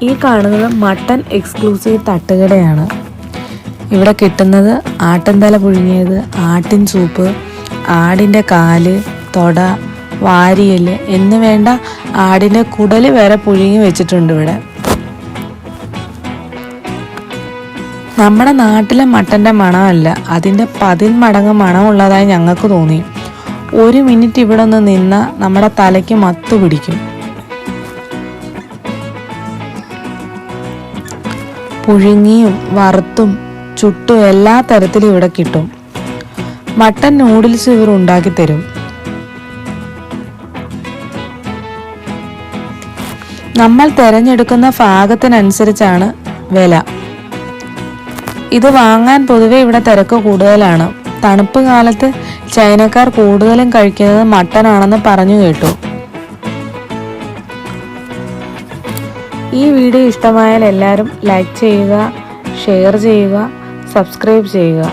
ഈ കാണുന്നത് mutton exclusive തട്ടുകടയാണ്. ഇവിടെ കിട്ടുന്നത് ആട്ടിൻതല പുഴുങ്ങിയത്, ആട്ടിൻ സൂപ്പ്, ആടിൻ്റെ കാല്, തൊട, വാരിയല് എന്ന് വേണ്ട ആടിൻ്റെ കുടല് വരെ പുഴുങ്ങി വെച്ചിട്ടുണ്ട് ഇവിടെ. നമ്മുടെ നാട്ടിലെ മട്ടൻ്റെ മണമല്ല, അതിൻ്റെ 10 മടങ്ങ് മണമുള്ളതായി ഞങ്ങൾക്ക് തോന്നി. 1 മിനിറ്റ് ഇവിടെ ഒന്ന് നിന്നാൽ നമ്മുടെ തലയ്ക്ക് മത്തു പിടിക്കും. പുഴുങ്ങിയും വറുത്തും ചുട്ടും എല്ലാ തരത്തിലും ഇവിടെ കിട്ടും. മട്ടൻ നൂഡിൽസ് ഇവർ ഉണ്ടാക്കി തരും. നമ്മൾ തിരഞ്ഞെടുക്കുന്ന ഭാഗത്തിനനുസരിച്ചാണ് വില. ഇത് വാങ്ങാൻ പൊതുവെ ഇവിടെ തിരക്ക് കൂടുതലാണ്. തണുപ്പ് കാലത്ത് ചൈനക്കാർ കൂടുതലും കഴിക്കുന്നത് മട്ടനാണെന്ന് പറഞ്ഞു കേട്ടു. ഈ വീഡിയോ ഇഷ്ടമായാൽ എല്ലാവരും ലൈക്ക് ചെയ്യുക, ഷെയർ ചെയ്യുക, സബ്സ്ക്രൈബ് ചെയ്യുക.